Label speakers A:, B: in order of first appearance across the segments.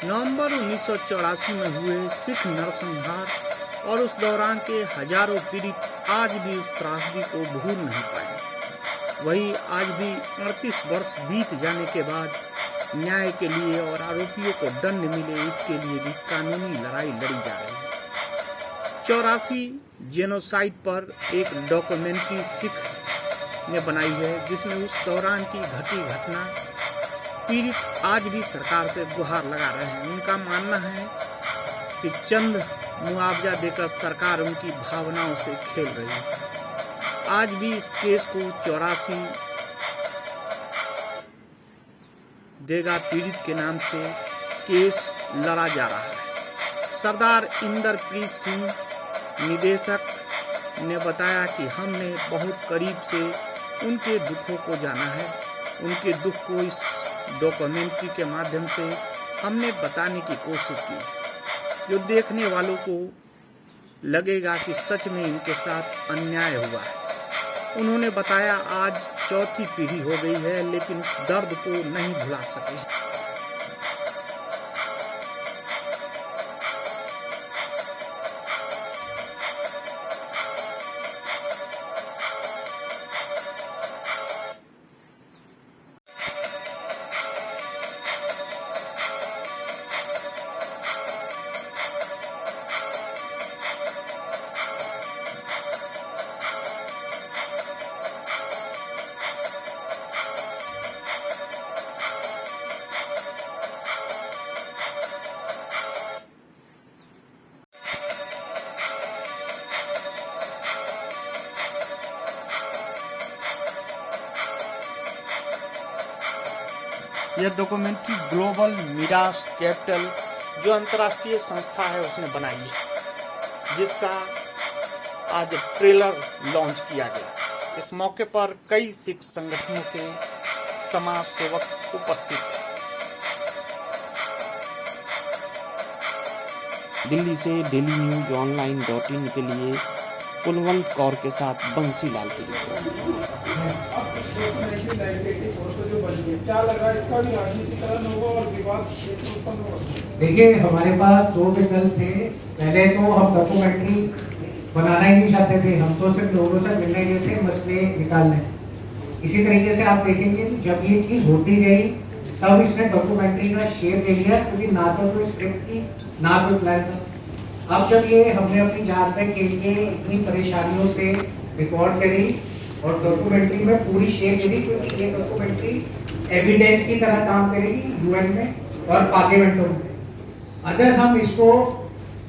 A: नवंबर 1984 में हुए सिख नरसंहार और उस दौरान के हजारों पीड़ित आज भी उस त्रासदी को भूल नहीं पाए। वही आज भी 38 वर्ष बीत जाने के बाद न्याय के लिए और आरोपियों को दंड मिले इसके लिए भी कानूनी लड़ाई लड़ी जा रही है। 84 जेनोसाइड पर एक डॉक्यूमेंट्री सिख ने बनाई है जिसमें उस दौरान की घटी घटना पीड़ित आज भी सरकार से गुहार लगा रहे हैं। उनका मानना है कि चंद मुआवजा देकर सरकार उनकी भावनाओं से खेल रही है। आज भी इस केस को 84 देगा पीड़ित के नाम से केस लड़ा जा रहा है। सरदार इंद्रप्रीत सिंह निदेशक ने बताया कि हमने बहुत करीब से उनके दुखों को जाना है। उनके दुख को इस डॉक्यूमेंट्री के माध्यम से हमने बताने की कोशिश की, जो देखने वालों को लगेगा कि सच में इनके साथ अन्याय हुआ है। उन्होंने बताया आज चौथी पीढ़ी हो गई है लेकिन उस दर्द को नहीं भुला सके। यह डॉक्यूमेंट्री ग्लोबल मिडास कैपिटल जो अंतर्राष्ट्रीय संस्था है उसने बनाई है, जिसका आज ट्रेलर लॉन्च किया गया। इस मौके पर कई सिख संगठनों के समाज सेवक उपस्थित थे।
B: दिल्ली से डेली न्यूज online.in के लिए कुलवंत कौर के साथ बंसीलाल की रिपोर्ट।
C: देखिए, हमारे पास दो विकल्प थे। पहले तो हम डॉक्यूमेंट्री बनाना ही नहीं चाहते थे, हम तो सिर्फ लोगों से मिलने गए थे मसले निकालने। इसी तरीके से आप देखेंगे जब ये चीज होती गई तब इसने डॉक्यूमेंट्री का शेप ले लिया, क्योंकि ना तो कोई स्क्रिप्ट थी ना कोई प्लान था। अब जब ये हमने अपनी जान पे के लिए इतनी परेशानियों से रिकॉर्ड करी और डॉक्यूमेंट्री में पूरी शेप दे दी, क्योंकि ये डॉक्यूमेंट्री एविडेंस की तरह काम करेगी यूएन में और पार्लियामेंटों में। अगर हम इसको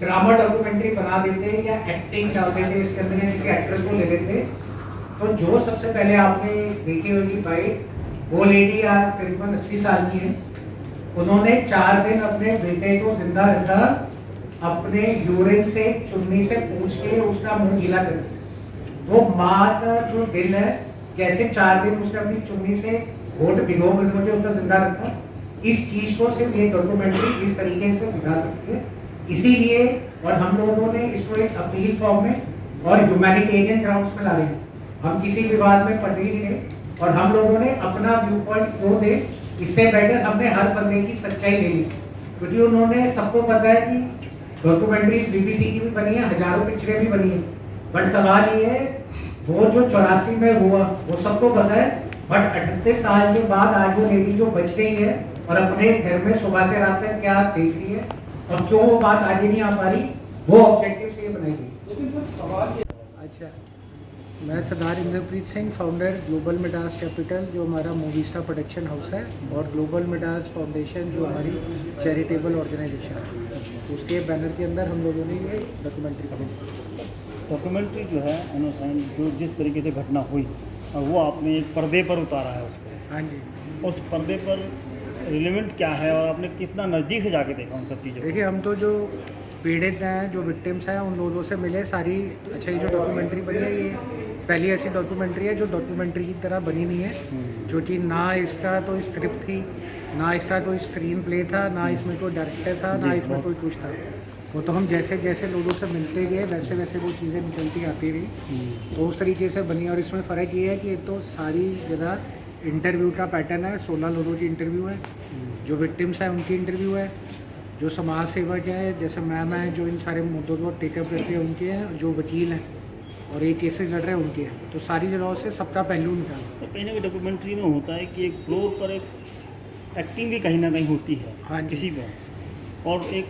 C: ड्रामा डॉक्यूमेंट्री बना देते या एक्टिंग डाल देते, इसके अंदर किसी एक्ट्रेस को ले लेते, तो जो सबसे पहले आपने देखी होगी फाइट, वो लेडी आज करीबन 80 साल की है। उन्होंने 4 दिन अपने बेटे को जिंदा रखा, अपने यूरिन से चुन्नी से पूछ के उसका मुंह गीला कर दिया। वो माँ का जो दिल है, कैसे 4 दिन उसने अपनी चुन्नी से होठ भिगो के उसका जिंदा रखा, इस चीज को सिर्फ ये डॉक्यूमेंट्री इस तरीके से दिखा सकती है। इसीलिए और हम लोगों ने इसको एक अपील फॉर्म में और ह्यूमैनिटेरियन ग्राउंड्स में ला रहे हैं। हम किसी विवाद में पड़ नहीं रहे और हम लोगों ने अपना व्यू पॉइंट क्यों दे, इससे बेटर हमने हर बंदे की सच्चाई ले ली, क्योंकि उन्होंने सबको पता है कि डॉक्यूमेंट्रीज बीबीसी की भी बनी है, हजारों पिक्चरें भी बनी है, बट सवाल ये है वो जो 84 में हुआ वो सबको पता है, बट 38 साल के बाद आज वो लेडी जो बच गई है और अपने घर में सुबह से रात तक क्या देख रही है और क्यों वो बात आगे नहीं आ पा रही, वो ऑब्जेक्टिव से ये बनाई गई।
D: लेकिन सर सवाल ये
E: अच्छा, मैं Sardar Inderpreet Singh, founder Global Midas Capital जो हमारा मूवीस्टा प्रोडक्शन हाउस है, और ग्लोबल मिडास फाउंडेशन जो हमारी चैरिटेबल ऑर्गेनाइजेशन है, उसके बैनर के अंदर हम लोगों ने ये डॉक्यूमेंट्री बनाई।
D: डॉक्यूमेंट्री जो है जो जिस तरीके से घटना हुई और वो आपने एक पर्दे पर उतारा है उसको।
E: हाँ जी,
D: उस पर्दे पर रिलेवेंट क्या है और आपने कितना नज़दीक से जाके देखा उन सब चीज़ों को?
E: देखिए, हम तो जो पीड़ित हैं, जो विक्टिम्स हैं, उन लोगों से मिले सारी। अच्छा, ये जो डॉक्यूमेंट्री बनी है ये पहली ऐसी डॉक्यूमेंट्री है जो डॉक्यूमेंट्री की तरह बनी नहीं है, क्योंकि ना इसका तो स्क्रिप्ट थी, ना इसका कोई स्क्रीन प्ले था, ना इसमें कोई डायरेक्टर था, ना इसमें कोई कुछ था। वो तो हम जैसे जैसे लोगों से मिलते गए वैसे वैसे वो चीज़ें निकलती आती रही, तो उस तरीके से बनी। और इसमें फ़र्क ये है कि तो सारी जगह इंटरव्यू का पैटर्न है। 16 लोगों की इंटरव्यू है, जो विक्टिम्स हैं उनकी इंटरव्यू है, जो समाज सेवक है जैसे मैम है जो इन सारे मुद्दों को टेकअप करते हैं उनके हैं, जो वकील हैं और ये केसेस लड़ रहे हैं उनके हैं, तो सारी जगहों से सबका पहलू निकाला।
D: तो कहीं ना कहीं डॉक्यूमेंट्री में होता है कि एक फ्लोर पर एक एक्टिंग भी कहीं ना कहीं होती है
E: हाँ जी।
D: किसी पर, और एक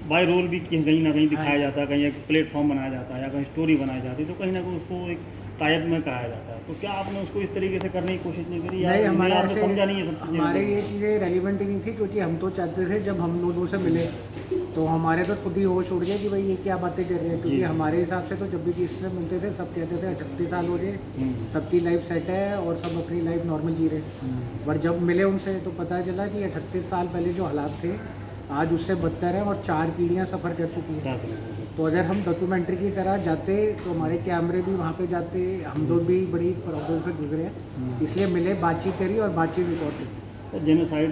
D: बाय रोल भी कहीं ना कहीं दिखाया जाता है, कहीं एक प्लेटफॉर्म बनाया जाता है या कहीं स्टोरी बनाई जाती है, तो कहीं ना कहीं उसको एक टाइप में कराया जाता है। तो क्या आपने उसको इस तरीके से करने की कोशिश नहीं करी,
E: नहीं,
D: या
E: हमारे
D: आपने
E: ऐसे
D: समझा नहीं है सब चीज़ें?
E: हमारे ये चीज़ें रेलिवेंट ही नहीं थी, क्योंकि हम तो चाहते थे जब हम लोगों से मिले तो हमारे तो खुद ही होश उड़ गया कि भाई ये क्या बातें कर रहे हैं, क्योंकि
D: जी।
E: हमारे हिसाब से तो जब भी किसी से मिलते थे सब कहते थे 38 साल हो गए, सबकी लाइफ सेट है और सब अपनी लाइफ नॉर्मल जी रहे हैं। बट जब मिले उनसे तो पता चला कि 38 साल पहले जो हालात थे आज उससे बदतर है और 4 पीढ़ियाँ सफ़र कर चुकी हैं। तो अगर हम डॉक्यूमेंट्री की तरह जाते तो हमारे कैमरे भी वहाँ पे जाते, हम लोग भी बड़ी प्रॉब्लम से गुजरे हैं, इसलिए मिले, बातचीत करी और बातचीत रिकॉर्ड की।
D: तो जेनोसाइड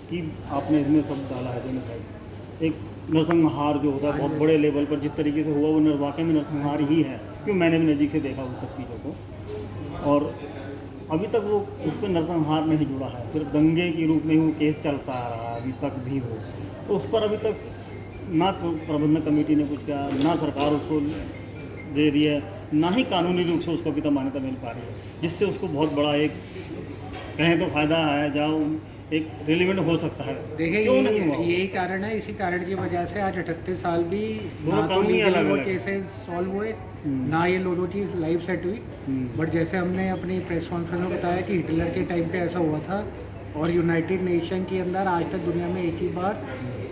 D: की आपने इसमें सब डाला है। जेनोसाइड एक नरसंहार जो होता है बहुत बड़े लेवल पर जिस तरीके से हुआ वो वाकई में नरसंहार ही है, क्यों मैंने भी नज़दीक से देखा उन सब चीज़ों को, और अभी तक वो उस पर नरसंहार नहीं जुड़ा है, सिर्फ दंगे के रूप में ही वो केस चलता आ रहा है अभी तक भी हो, तो उस पर अभी तक ना प्रबंधन कमेटी ने कुछ किया, ना सरकार उसको दे रही है, ना ही कानूनी रूप से उसको अभी तक मान्यता मिल पा रही है, जिससे उसको बहुत बड़ा एक कहें तो फायदा है, जहाँ एक रिलेवेंट हो सकता है।
E: देखिए
D: क्यों नहीं हुआ?
E: यही कारण है, इसी कारण की वजह से आज 38 साल भी
D: दोनों
E: ना तो
D: कानूनी
E: लीगली
D: अलग
E: वो
D: अलग।
E: केसेस सॉल्व हुए, ना ये लोगों की लाइफ सेट हुई। बट जैसे हमने अपनी प्रेस कॉन्फ्रेंस में बताया कि हिटलर के टाइम पे ऐसा हुआ था, और यूनाइटेड नेशन के अंदर आज तक दुनिया में एक ही बार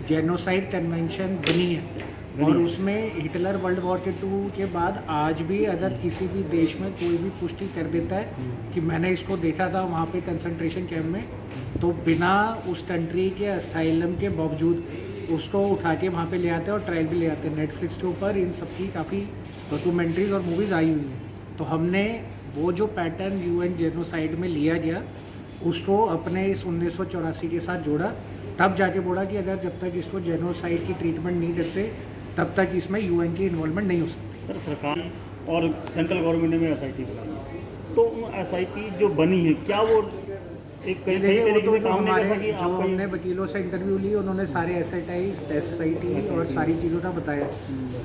E: जेनोसाइड कन्वेंशन बनी है, और उसमें हिटलर वर्ल्ड वॉर के 2 के बाद आज भी अगर किसी भी देश में कोई भी पुष्टि कर देता है कि मैंने इसको देखा था वहाँ पे कंसंट्रेशन कैंप में, तो बिना उस कंट्री के असाइलम के बावजूद उसको उठा के वहाँ पे ले आते हैं और ट्रायल भी ले आते हैं। नेटफ्लिक्स के ऊपर इन सब की काफ़ी डॉक्यूमेंट्रीज और मूवीज़ आई हुई हैं। तो हमने वो जो पैटर्न यूएन जेनोसाइड में लिया गया उसको अपने इस 1984 के साथ जोड़ा, तब जाके बोला कि अगर जब तक इसको जेनोसाइड की ट्रीटमेंट नहीं करते तब तक इसमें यूएन की इन्वॉल्वमेंट नहीं हो सकती।
D: सर सरकार और सेंट्रल गवर्नमेंट ने एसआईटी बनाई, तो एसआईटी जो बनी है क्या वो एक कहीं सही
E: देखिए, वो
D: तरीके
E: तो
D: से
E: जो
D: काम नहीं कर
E: हमारे
D: सकी?
E: जो
D: आपका
E: हमने
D: ये
E: वकीलों से इंटरव्यू ली उन्होंने सारे एसआईटी और सारी चीज़ों का बताया,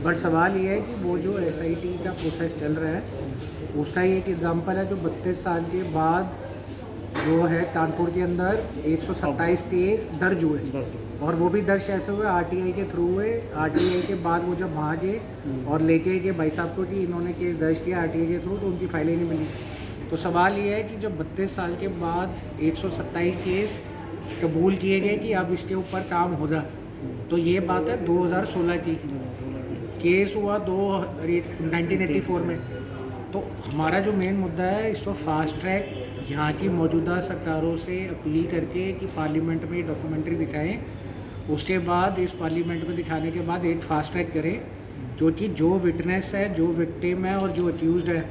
E: बट सवाल ये है कि वो जो एसआईटी का प्रोसेस चल रहा है उसका ही एक एग्जांपल है, जो 32 साल के बाद जो है कानपुर के अंदर 127 केस दर्ज हुए, और वो भी दर्ज कैसे हुए, आरटीआई के थ्रू हुए। आरटीआई के बाद वो जब वहाँ गए और लेके गए भाई साहब को कि इन्होंने केस दर्ज किया आरटीआई के थ्रू, तो उनकी फाइलें नहीं मिली। तो सवाल ये है कि जब 32 साल के बाद 127 केस कबूल किए गए कि अब इसके ऊपर काम होगा, तो ये बात है 2016 की, केस हुआ 1984 में। तो हमारा जो मेन मुद्दा है इसको फास्ट ट्रैक यहाँ की मौजूदा सरकारों से अपील करके कि पार्लियामेंट में डॉक्यूमेंट्री दिखाएं, उसके बाद इस पार्लियामेंट में दिखाने के बाद एक फास्ट ट्रैक करें, क्योंकि जो विटनेस है, जो विक्टिम है और जो अक्यूज़ड है,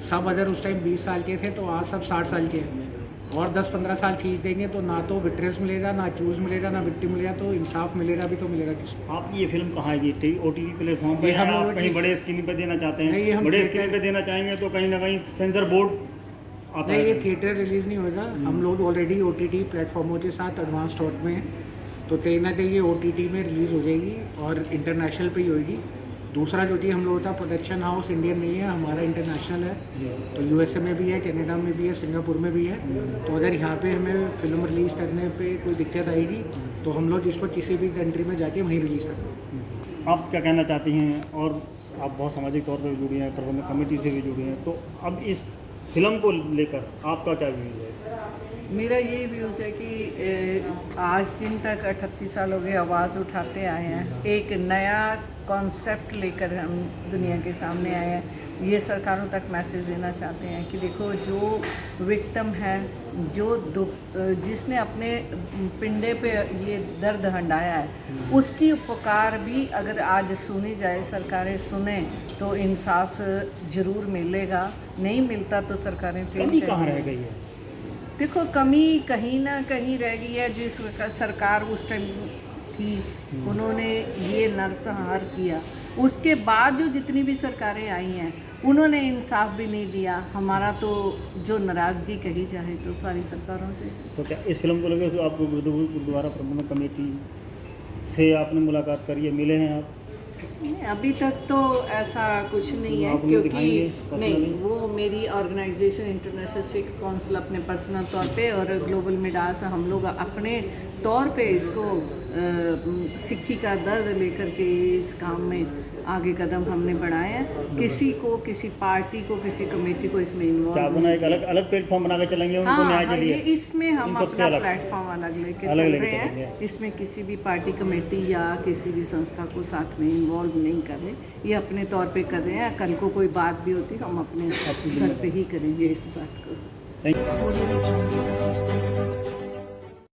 E: सब अगर उस टाइम 20 साल के थे तो आज सब 60 साल के हैं, और 10-15 साल खींच देंगे तो ना तो विटनेस मिलेगा, ना अक्यूज़ मिलेगा, ना विक्टिम मिलेगा, तो इंसाफ मिलेगा भी तो मिलेगा किसको?
D: आपकी ये फिल्म कहाँ है? ये ओटीटी प्लेटफॉर्म पे
E: ये
D: है?
E: हम
D: आप
E: लोग
D: कहीं
E: की-
D: बड़े स्क्रीन पे देना चाहते
E: नहीं, ये
D: हैं?
E: हम
D: बड़े
E: थिएटर-
D: स्क्रीन पे देना चाहेंगे तो कहीं ना कहीं सेंसर बोर्ड आता
E: नहीं, ये
D: है।
E: थिएटर रिलीज़ नहीं होगा। हम लोग ऑलरेडी ओटीटी प्लेटफॉर्मों के साथ एडवांस थॉट में हैं, तो कहीं ना कहीं ये ओटीटी में रिलीज़ हो जाएगी और इंटरनेशनल पे ही होगी। दूसरा जो कि हम लोगों का प्रोडक्शन हाउस इंडियन नहीं है, हमारा इंटरनेशनल है, तो यूएसए में भी है, कनाडा में भी है, सिंगापुर में भी है। तो अगर यहाँ पे हमें फिल्म रिलीज़ करने पे कोई दिक्कत आएगी तो हम लोग इसको किसी भी कंट्री में जाके वहीं रिलीज़ करेंगे।
D: आप क्या कहना चाहती हैं? और आप बहुत सामाजिक तौर पर भी जुड़ी हैं, प्रबंधन कमेटी से भी जुड़ी हैं, तो अब इस फिल्म को लेकर आपका क्या व्यूज़ है?
F: मेरा ये व्यूज़ है कि आज दिन तक 38 साल हो गए आवाज़ उठाते आए हैं, एक नया कॉन्सेप्ट लेकर हम दुनिया के सामने आए हैं। ये सरकारों तक मैसेज देना चाहते हैं कि देखो, जो विक्टिम है, जो दुख जिसने अपने पिंडे पे ये दर्द हंडाया है, उसकी पुकार भी अगर आज सुनी जाए, सरकारें सुने, तो इंसाफ ज़रूर मिलेगा। नहीं मिलता तो सरकारें
D: कमी कहाँ रह गई है?
F: देखो, कमी कहीं ना कहीं रह गई है। जिस सरकार उस टाइम थी, उन्होंने ये नरसंहार किया, उसके बाद जो जितनी भी सरकारें आई हैं उन्होंने इंसाफ भी नहीं दिया। हमारा तो जो नाराज़गी कही जाए तो सारी सरकारों से।
D: तो क्या इस फिल्म को लेकर आपको गुरुद्वारा प्रबंधन कमेटी से आपने मुलाकात करी है, मिले हैं आप?
F: नहीं, अभी तक तो ऐसा कुछ नहीं है,
D: आप उन्हें
F: क्योंकि
D: दिखाएंगे
F: नहीं,
D: personally?
F: वो मेरी ऑर्गेनाइजेशन इंटरनेशनल सिख काउंसिल अपने पर्सनल तौर पे और ग्लोबल मिडास हम लोग अपने तौर पे इसको सिक्खी का दर्द लेकर के इस काम में आगे कदम हमने बढ़ाए हैं। किसी को, किसी पार्टी को, किसी कमेटी को इसमें इन्वॉल्व
D: क्या अपना एक अलग अलग प्लेटफॉर्म बना के चलेंगे उनको न्याय के लिए?
F: इसमें हम
D: इन सबसे
F: अपना
D: अलग।
F: प्लेटफॉर्म अलग लेके
D: अलग
F: चल
D: लेके
F: रहे
D: चलेंगे।
F: हैं। इसमें किसी भी पार्टी कमेटी या किसी भी संस्था को साथ में इन्वॉल्व नहीं कर रहे, ये अपने तौर पे कर रहे हैं। कल को कोई बात भी होती हम अपने सर पे ही करेंगे इस बात को।
D: Thank you.